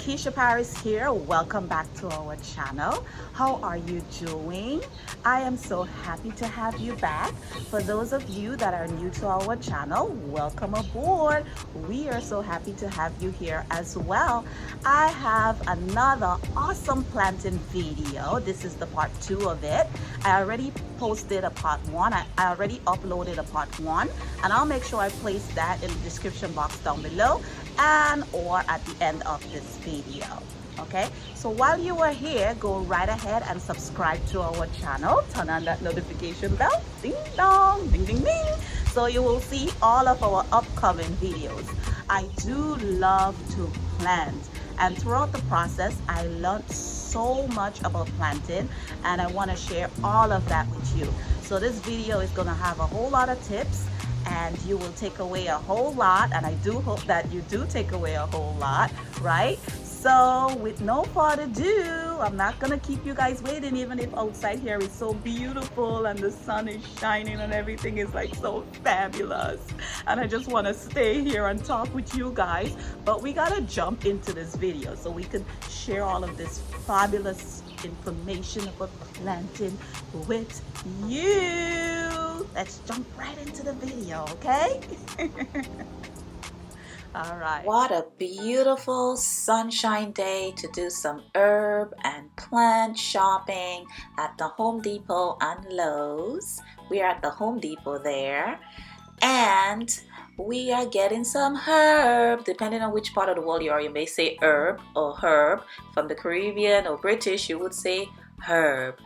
Keisha Paris here. Welcome back to our channel. How are you doing? I am so happy to have you back. For those of you that are new to our channel, welcome aboard. We are so happy to have you here as well. I have another awesome planting video. This is the part 2 of it. I already posted a part 1. I already uploaded a part 1, and I'll make sure I place that in the description box down below and or at the end of this video. Okay, so while you are here, go right ahead and subscribe to our channel. Turn on that notification bell, ding dong, ding ding ding, so you will see all of our upcoming videos. I do love to plant, and throughout the process I learned so much about planting, and I want to share all of that with you. So this video is going to have a whole lot of tips, and you will take away a whole lot, and I do hope that you do take away a whole lot, right? So with no further ado, I'm not gonna keep you guys waiting, even if outside here is so beautiful and the sun is shining and everything is like so fabulous, and I just want to stay here and talk with you guys. But we gotta jump into this video so we can share all of this fabulous information about planting with you. Let's jump right into the video, okay? All right. What a beautiful sunshine day to do some herb and plant shopping at the Home Depot and Lowe's. We are at the Home Depot there, and we are getting some herb. Depending on which part of the world you are, you may say herb or herb. From the Caribbean or British, you would say herb.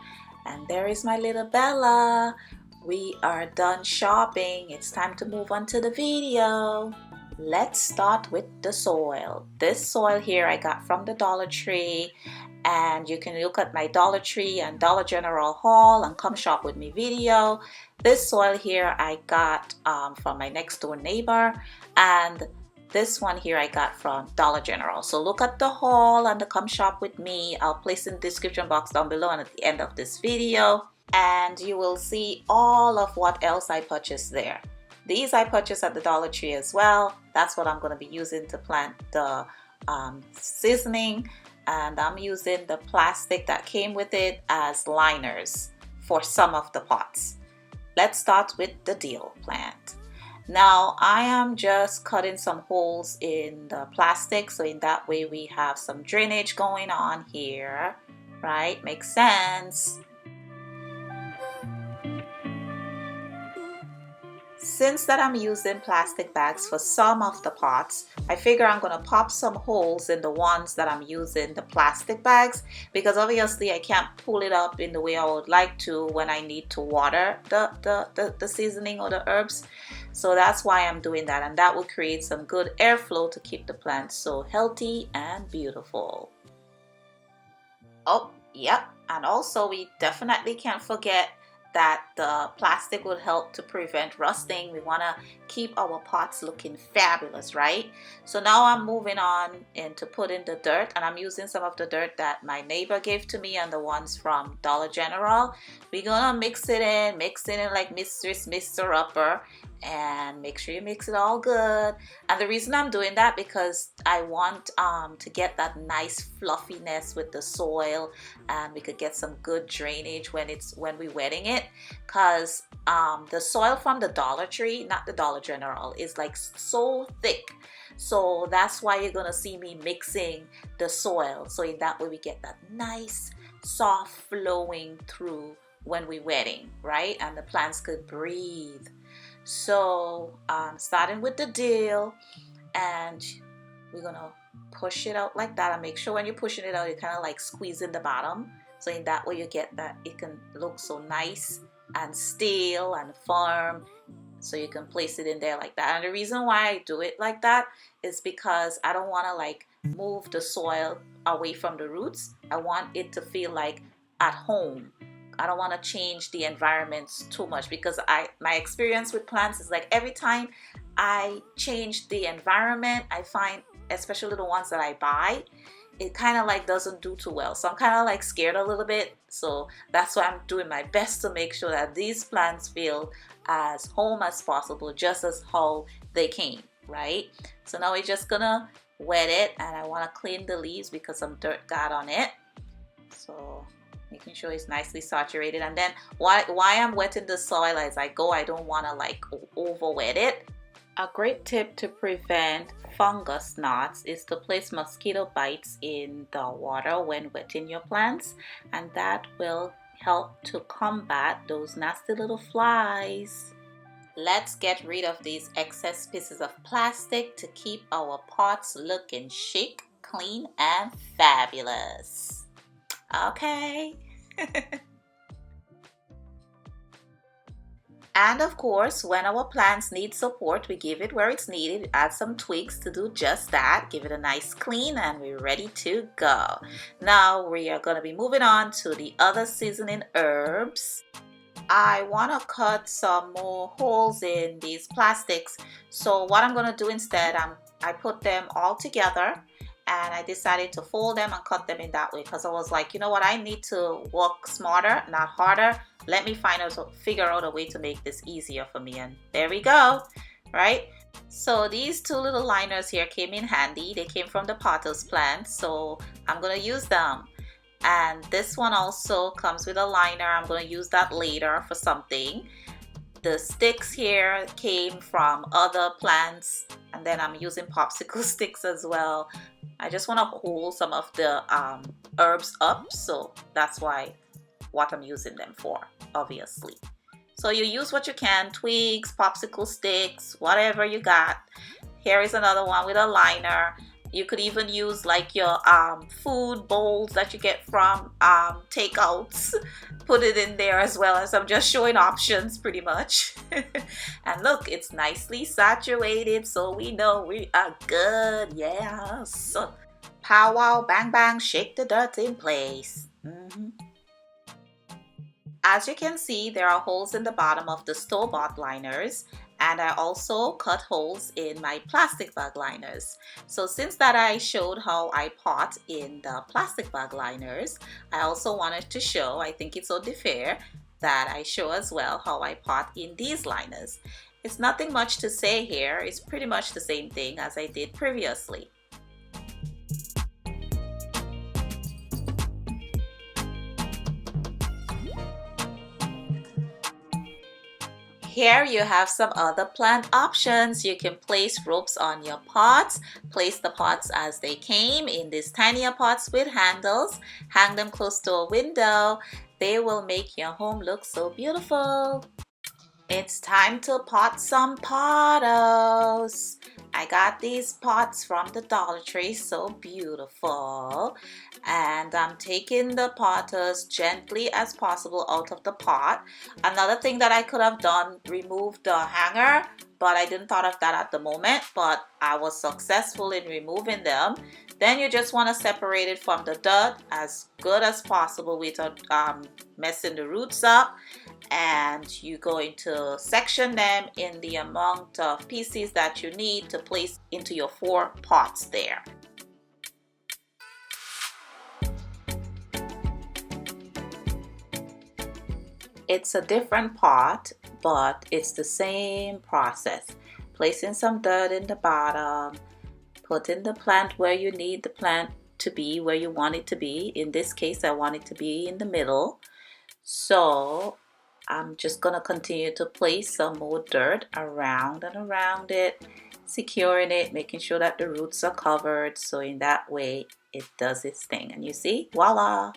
And there is my little Bella. We are done shopping. It's time to move on to the video. Let's start with the soil. This soil here I got from the Dollar Tree, and you can look at my Dollar Tree and Dollar General haul and come shop with me video. This soil here I got from my next door neighbor, and this one here I got from Dollar General. So look at the haul and the come shop with me. I'll place in the description box down below and at the end of this video, and you will see all of what else I purchased there. These I purchased at the Dollar Tree as well. That's what I'm going to be using to plant the seasoning, and I'm using the plastic that came with it as liners for some of the pots. Let's start with the dill plant. Now I am just cutting some holes in the plastic, so in that way we have some drainage going on here, right? Makes sense. Since that I'm using plastic bags for some of the pots, I figure I'm going to pop some holes in the ones that I'm using the plastic bags, because obviously I can't pull it up in the way I would like to when I need to water the seasoning or the herbs. So that's why I'm doing that, and that will create some good airflow to keep the plants so healthy and beautiful. Oh, yep, and also we definitely can't forget that the plastic will help to prevent rusting. We want to keep our pots looking fabulous, right? So now I'm moving on into putting the dirt, and I'm using some of the dirt that my neighbor gave to me and the ones from Dollar General. We're gonna mix it in like Mistress Mr. Upper, and make sure you mix it all good. And the reason I'm doing that, because I want to get that nice fluffiness with the soil, and we could get some good drainage when we're wetting it, because the soil from the Dollar Tree, not the Dollar General, is like so thick. So that's why you're gonna see me mixing the soil, so in that way we get that nice soft flowing through when we're wetting, right? And the plants could breathe. So starting with the dill, and we're gonna push it out like that, and make sure when you're pushing it out you're kind of like squeezing the bottom, so in that way you get that it can look so nice and still and firm, so you can place it in there like that. And the reason why I do it like that is because I don't want to like move the soil away from the roots. I want it to feel like at home. I don't want to change the environments too much, because my experience with plants is like every time I change the environment, I find, especially the ones that I buy, it kind of like doesn't do too well. So I'm kind of like scared a little bit. So that's why I'm doing my best to make sure that these plants feel as home as possible, just as how they came, right? So now we're just gonna wet it, and I want to clean the leaves because some dirt got on it. So making sure it's nicely saturated. And then why I'm wetting the soil as I go, I don't want to like over wet it. A great tip to prevent fungus knots is to place mosquito bites in the water when wetting your plants, and that will help to combat those nasty little flies. Let's get rid of these excess pieces of plastic to keep our pots looking chic, clean, and fabulous. Okay. And of course, when our plants need support, we give it where it's needed, add some twigs to do just that, give it a nice clean, and we're ready to go. Now we are going to be moving on to the other seasoning herbs. I want to cut some more holes in these plastics. So what I'm going to do instead, I put them all together, and I decided to fold them and cut them in that way because I was like, you know what, I need to work smarter, not harder. Let me figure out a way to make this easier for me. And there we go, right? So these two little liners here came in handy. They came from the potter's plant, so I'm going to use them. And this one also comes with a liner. I'm going to use that later for something. The sticks here came from other plants, and then I'm using popsicle sticks as well. I just want to hold some of the herbs up, so that's what I'm using them for, obviously. So you use what you can, twigs, popsicle sticks, whatever you got. Here is another one with a liner. You could even use like your food bowls that you get from takeouts. Put it in there as well, as I'm just showing options pretty much. And look, it's nicely saturated, so we know we are good. Yes. Pow wow, bang bang, shake the dirt in place. As you can see, there are holes in the bottom of the store-bought liners, and I also cut holes in my plastic bag liners. So since that I showed how I pot in the plastic bag liners, I also wanted to show, I think it's only fair that I show as well how I pot in these liners. It's nothing much to say here. It's pretty much the same thing as I did previously. Here you have some other plant options. You can place ropes on your pots, place the pots as they came in these tinier pots with handles, hang them close to a window. They will make your home look so beautiful. It's time to pot some pottos. I got these pots from the Dollar Tree, so beautiful. And I'm taking the potters gently as possible out of the pot. Another thing that I could have done, remove the hanger, but I didn't thought of that at the moment, but I was successful in removing them. Then you just want to separate it from the dirt as good as possible without messing the roots up. And you're going to section them in the amount of pieces that you need to place into your 4 pots there. It's a different pot, but it's the same process. Placing some dirt in the bottom, putting the plant where you need the plant to be, where you want it to be. In this case, I want it to be in the middle. So I'm just going to continue to place some more dirt around and around it, securing it, making sure that the roots are covered. So in that way, it does its thing. And you see, voila,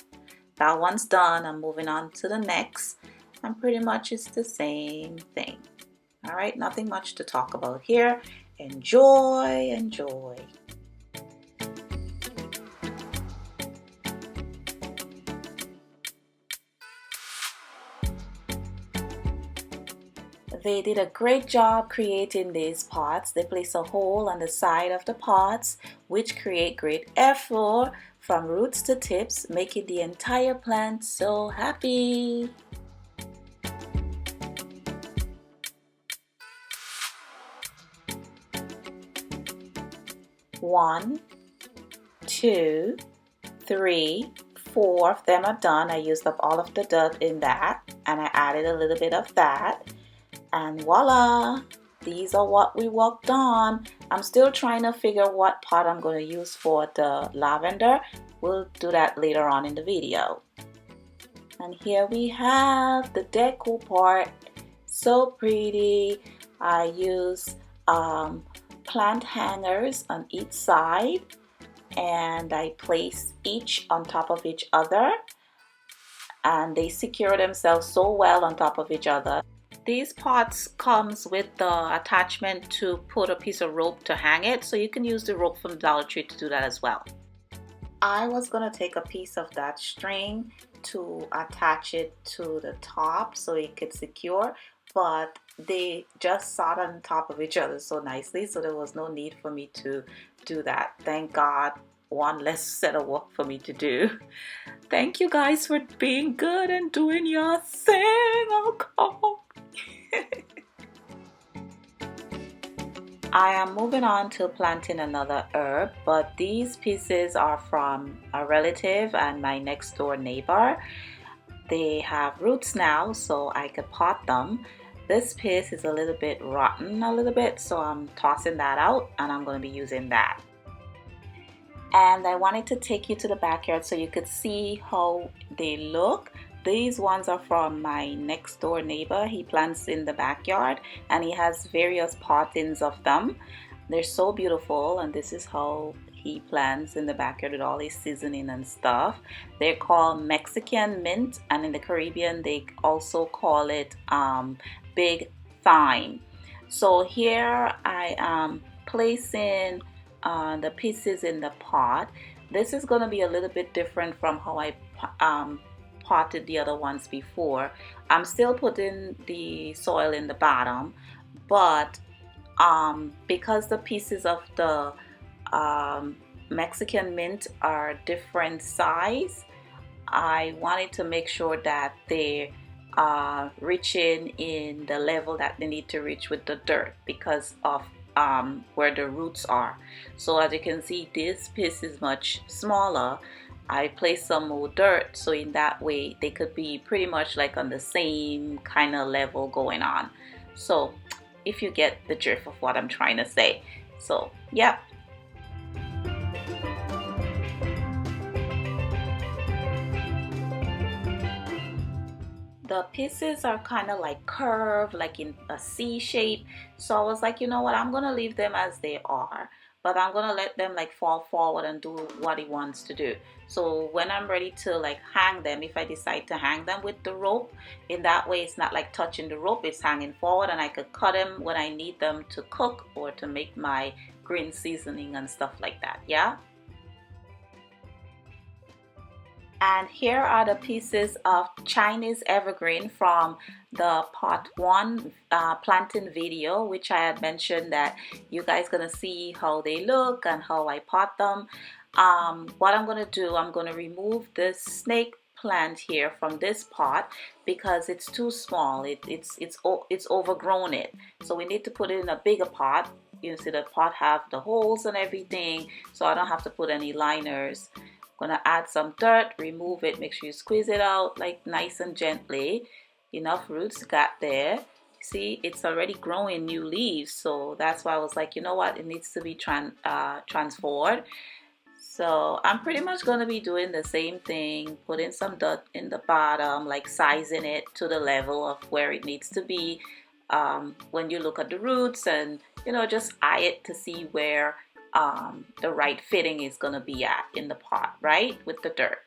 that one's done. I'm moving on to the next. And pretty much it's the same thing. All right, nothing much to talk about here. Enjoy, enjoy. They did a great job creating these pots. They place a hole on the side of the pots, which create great airflow from roots to tips, making the entire plant so happy. One, two, three, 4 of them are done. I used up all of the dirt in that, and I added a little bit of that. And voila, these are what we worked on. I'm still trying to figure what pot I'm going to use for the lavender. We'll do that later on in the video. And here we have the deco part. So pretty. I use plant hangers on each side, and I place each on top of each other, and they secure themselves so well on top of each other. These pots comes with the attachment to put a piece of rope to hang it, so you can use the rope from the Dollar Tree to do that as well. I was gonna take a piece of that string to attach it to the top so it could secure, but they just sat on top of each other so nicely, so there was no need for me to do that. Thank God, one less set of work for me to do. Thank you guys for being good and doing your thing. Oh, I am moving on to planting another herb, but these pieces are from a relative and my next door neighbor. They have roots now, so I could pot them. This piece is a little bit rotten so I'm tossing that out and I'm going to be using that. And I wanted to take you to the backyard so you could see how they look. These ones are from my next door neighbor. He plants in the backyard and he has various pottings of them. They're so beautiful, and this is how he plants in the backyard with all his seasoning and stuff. They're called Mexican mint, and in the Caribbean they also call it big thyme. So here I am placing the pieces in the pot. This is going to be a little bit different from how I potted the other ones before. I'm still putting the soil in the bottom, but because the pieces of the Mexican mint are different size, I wanted to make sure that they reaching in the level that they need to reach with the dirt because of where the roots are. So as you can see, this piece is much smaller. I placed some more dirt, so in that way they could be pretty much like on the same kind of level going on. So if you get the drift of what I'm trying to say. So yeah. The pieces are kind of like curved, like in a C shape. So I was like, you know what, I'm gonna leave them as they are, but I'm gonna let them like fall forward and do what he wants to do. So when I'm ready to like hang them, if I decide to hang them with the rope, in that way it's not like touching the rope, it's hanging forward, and I could cut them when I need them to cook or to make my green seasoning and stuff like that. Yeah. And here are the pieces of Chinese evergreen from the pot 1 planting video, which I had mentioned that you guys gonna see how they look and how I pot them. What I'm gonna do, I'm gonna remove this snake plant here from this pot because it's too small. It's overgrown it. So we need to put it in a bigger pot. You see the pot have the holes and everything, so I don't have to put any liners. Gonna add some dirt, remove it, make sure you squeeze it out like nice and gently. Enough roots got there. See, it's already growing new leaves, so that's why I was like, you know what, it needs to be transferred. So I'm pretty much gonna be doing the same thing, putting some dirt in the bottom, like sizing it to the level of where it needs to be. When you look at the roots, and you know, just eye it to see where the right fitting is going to be at in the pot, right, with the dirt.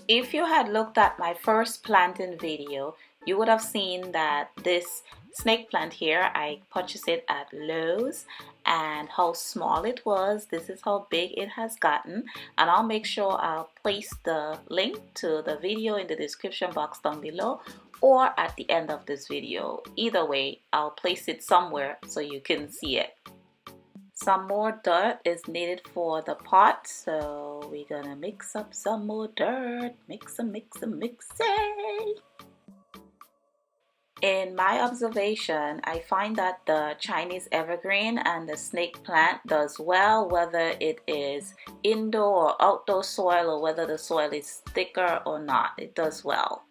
If you had looked at my first planting video, you would have seen that this snake plant here, I purchased it at Lowe's, and how small it was. This is how big it has gotten, and I'll make sure I'll place the link to the video in the description box down below or at the end of this video. Either way, I'll place it somewhere so you can see it. Some more dirt is needed for the pot, so we're gonna mix up some more dirt. Mix it. In my observation, I find that the Chinese evergreen and the snake plant does well whether it is indoor or outdoor soil, or whether the soil is thicker or not. It does well.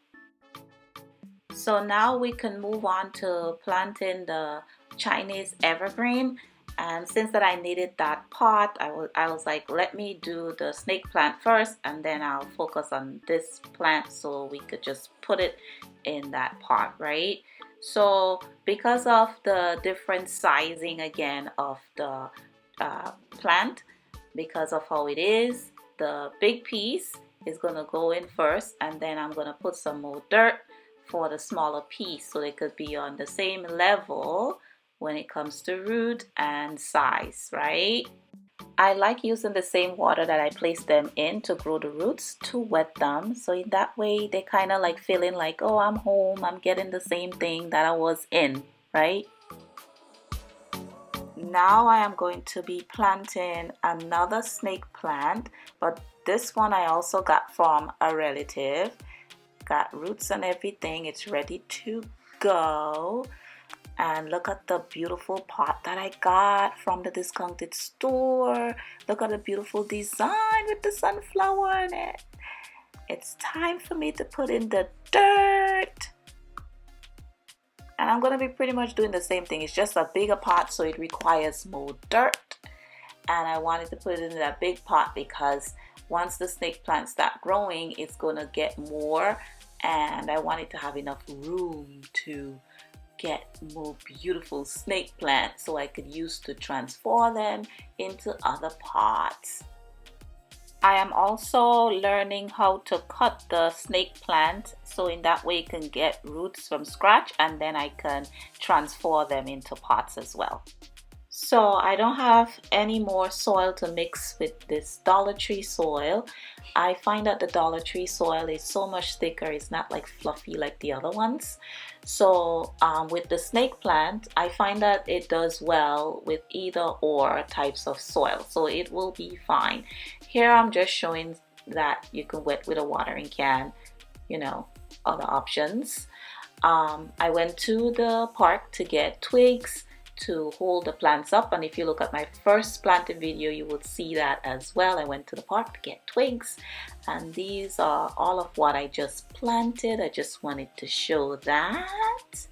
So now we can move on to planting the Chinese evergreen. And since that I needed that pot, I was like, let me do the snake plant first, and then I'll focus on this plant so we could just put it in that pot, right? So because of the different sizing again of the plant, because of how it is, the big piece is gonna go in first, and then I'm gonna put some more dirt for the smaller piece so they could be on the same level when it comes to root and size, right? I like using the same water that I placed them in to grow the roots to wet them, so in that way they kind of like feeling like, oh, I'm home, I'm getting the same thing that I was in, right? Now I am going to be planting another snake plant, but this one I also got from a relative. Got roots and everything, it's ready to go. And look at the beautiful pot that I got from the discounted store. Look at the beautiful design with the sunflower in it. It's time for me to put in the dirt. And I'm going to be pretty much doing the same thing. It's just a bigger pot, so it requires more dirt. And I wanted to put it in that big pot because once the snake plants start growing, it's going to get more. And I wanted to have enough room to get more beautiful snake plants so I could use to transfer them into other pots. I am also learning how to cut the snake plant so in that way you can get roots from scratch, and then I can transfer them into pots as well. So I don't have any more soil to mix with this Dollar Tree soil. I find that the Dollar Tree soil is so much thicker, it's not like fluffy like the other ones. So with the snake plant, I find that it does well with either or types of soil, so it will be fine. Here I'm just showing that you can wet with a watering can, you know, other options. I went to the park to get twigs to hold the plants up, and if you look at my first planting video you will see that as well. I went to the park to get twigs, and these are all of what I just planted. I just wanted to show that.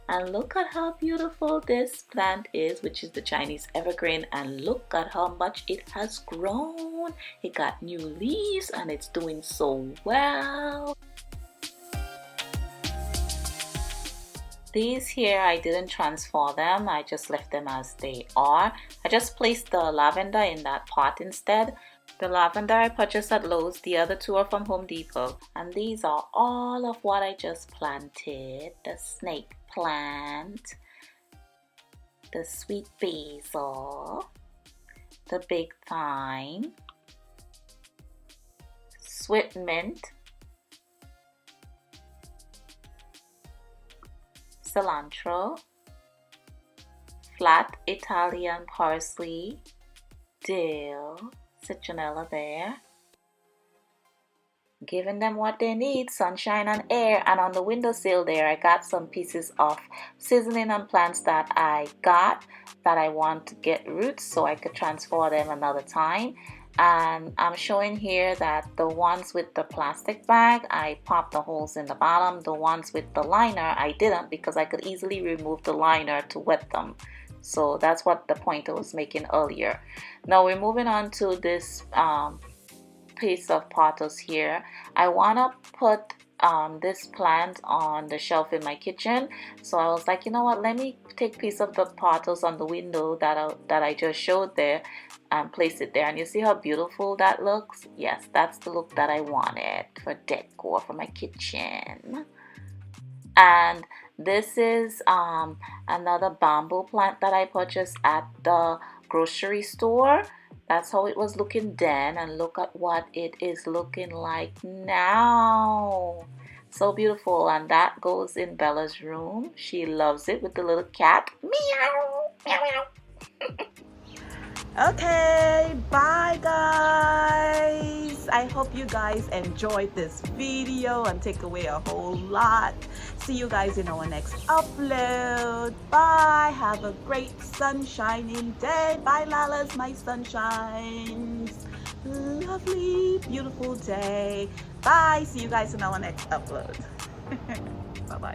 And look at how beautiful this plant is, which is the Chinese evergreen, and look at how much it has grown. It got new leaves and it's doing so well. These here, I didn't transfer them, I just left them as they are. I just placed the lavender in that pot instead. The lavender I purchased at Lowe's, the other two are from Home Depot. And these are all of what I just planted. The snake plant, the sweet basil, the big thyme, sweet mint, cilantro, flat Italian parsley, dill, citronella there. Giving them what they need, sunshine and air. And on the windowsill there I got some pieces of seasoning and plants that I got that I want to get roots so I could transfer them another time. And I'm showing here that the ones with the plastic bag, I popped the holes in the bottom. The ones with the liner, I didn't, because I could easily remove the liner to wet them. So that's what the point I was making earlier. Now we're moving on to this piece of pothos here. I want to put this plant on the shelf in my kitchen, so I was like, you know what, let me take a piece of the pothos on the window that I just showed there and place it there. And you see how beautiful that looks? Yes, that's the look that I wanted for decor for my kitchen. And this is another bamboo plant that I purchased at the grocery store. That's how it was looking then, and look at what it is looking like now. So beautiful. And that goes in Bella's room. She loves it with the little cat. Meow, meow, meow. Okay, bye guys. I hope you guys enjoyed this video and take away a whole lot. See you guys in our next upload. Bye. Have a great sunshining day. Bye Lalas, my sunshines. Lovely, beautiful day. Bye. See you guys in our next upload. Bye-bye.